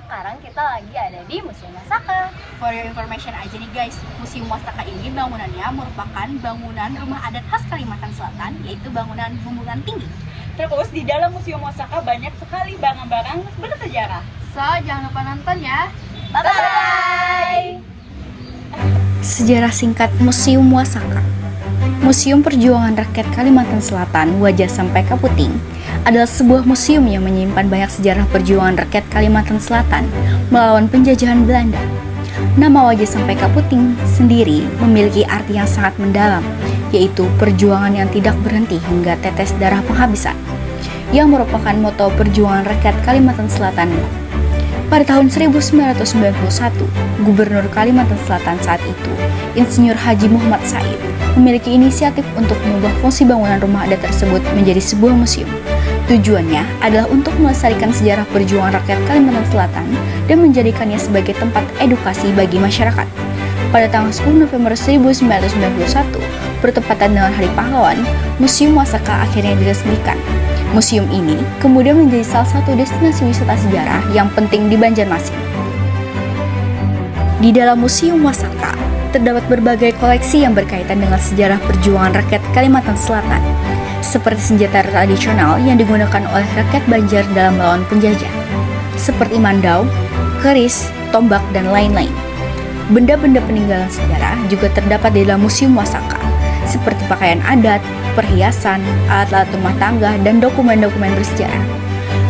sekarang kita lagi ada di Museum Wasaka. For your information aja nih guys, Museum Wasaka ini bangunannya merupakan bangunan rumah adat khas Kalimantan Selatan, yaitu bangunan bumbungan tinggi. Terus di dalam Museum Wasaka banyak sekali barang-barang bersejarah. So, jangan lupa nonton ya. Bye-bye! Sejarah singkat Museum Wasaka. Museum Perjuangan Rakyat Kalimantan Selatan Wajah Sampai Kaputing adalah sebuah museum yang menyimpan banyak sejarah perjuangan rakyat Kalimantan Selatan melawan penjajahan Belanda. Nama Wajah Sampai Kaputing sendiri memiliki arti yang sangat mendalam, yaitu perjuangan yang tidak berhenti hingga tetes darah penghabisan, yang merupakan moto perjuangan rakyat Kalimantan Selatan. Pada tahun 1991, Gubernur Kalimantan Selatan saat itu, Insinyur Haji Muhammad Said, memiliki inisiatif untuk mengubah fungsi bangunan rumah adat tersebut menjadi sebuah museum. Tujuannya adalah untuk melestarikan sejarah perjuangan rakyat Kalimantan Selatan dan menjadikannya sebagai tempat edukasi bagi masyarakat. Pada tanggal 10 November 1991, bertepatan dengan Hari Pahlawan, Museum Wasaka akhirnya diresmikan. Museum ini kemudian menjadi salah satu destinasi wisata sejarah yang penting di Banjarmasin. Di dalam Museum Wasaka, terdapat berbagai koleksi yang berkaitan dengan sejarah perjuangan rakyat Kalimantan Selatan, seperti senjata tradisional yang digunakan oleh rakyat Banjar dalam melawan penjajah, seperti mandau, keris, tombak, dan lain-lain. Benda-benda peninggalan sejarah juga terdapat di dalam Museum Wasaka, seperti pakaian adat, perhiasan, alat-alat rumah tangga, dan dokumen-dokumen bersejarah.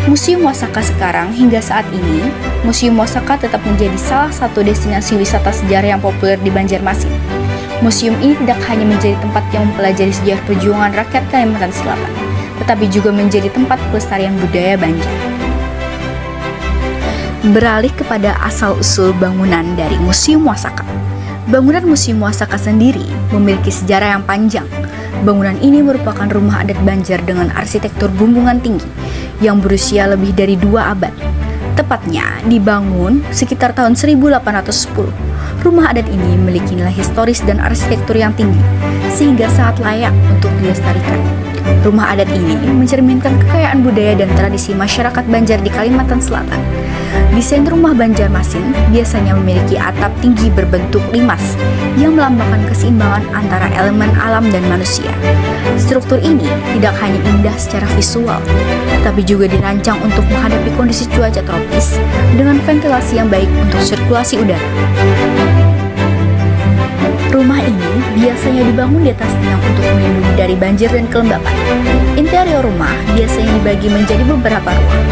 Museum Wasaka sekarang hingga saat ini, Museum Wasaka tetap menjadi salah satu destinasi wisata sejarah yang populer di Banjarmasin. Museum ini tidak hanya menjadi tempat yang mempelajari sejarah perjuangan rakyat Kalimantan Selatan, tetapi juga menjadi tempat pelestarian budaya Banjar. Beralih kepada asal-usul bangunan dari Museum Wasaka. Bangunan Museum Wasaka sendiri memiliki sejarah yang panjang. Bangunan ini merupakan rumah adat Banjar dengan arsitektur bumbungan tinggi yang berusia lebih dari 2 abad. Tepatnya dibangun sekitar tahun 1810. Rumah adat ini memiliki nilai historis dan arsitektur yang tinggi, sehingga sangat layak untuk dilestarikan. Rumah adat ini mencerminkan kekayaan budaya dan tradisi masyarakat Banjar di Kalimantan Selatan. Desain rumah Banjarmasin biasanya memiliki atap tinggi berbentuk limas yang melambangkan keseimbangan antara elemen alam dan manusia. Struktur ini tidak hanya indah secara visual, tapi juga dirancang untuk menghadapi kondisi cuaca tropis dengan ventilasi yang baik untuk sirkulasi udara. Rumah ini biasanya dibangun di atas tiang untuk melindungi dari banjir dan kelembapan. Interior rumah biasanya dibagi menjadi beberapa ruang.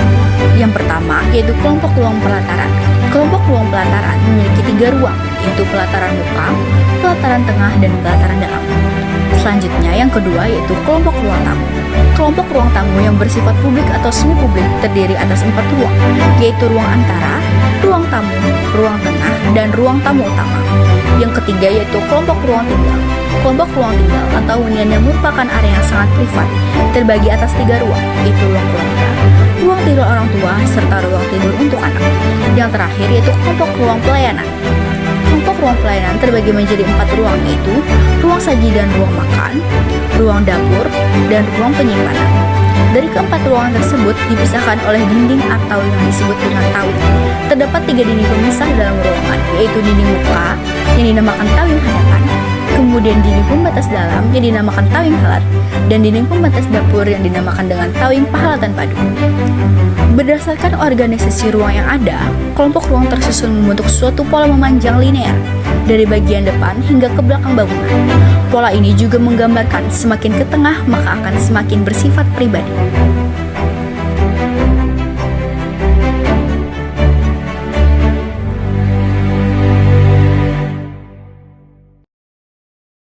Yang pertama yaitu kelompok ruang pelataran. Kelompok ruang pelataran memiliki 3 ruang, yaitu pelataran muka, pelataran tengah, dan pelataran dalam. Selanjutnya yang kedua yaitu kelompok ruang tamu. Kelompok ruang tamu yang bersifat publik atau semi publik terdiri atas 4 ruang, yaitu ruang antara, ruang tamu, ruang tengah, dan ruang tamu utama. Yang ketiga yaitu kelompok ruang tinggal. Kelompok ruang tinggal atau hunian yang merupakan area yang sangat privat terbagi atas 3 ruang, yaitu ruang keluarga, ruang tidur orang tua, serta ruang tidur untuk anak. Yang terakhir yaitu kelompok ruang pelayanan. Kelompok ruang pelayanan terbagi menjadi 4 ruang, yaitu ruang saji dan ruang makan, ruang dapur, dan ruang penyimpanan. Dari keempat ruangan tersebut dipisahkan oleh dinding atau yang disebut dengan tawing. Terdapat 3 dinding pemisah dalam ruangan, yaitu dinding muka yang dinamakan tawing hadapan, kemudian dinding pembatas dalam yang dinamakan tawing halat, dan dinding pembatas dapur yang dinamakan dengan tawing pahalatan padu. Berdasarkan organisasi ruang yang ada, kelompok ruang tersusun membentuk suatu pola memanjang linear dari bagian depan hingga ke belakang bangunan. Pola ini juga menggambarkan semakin ke tengah maka akan semakin bersifat pribadi.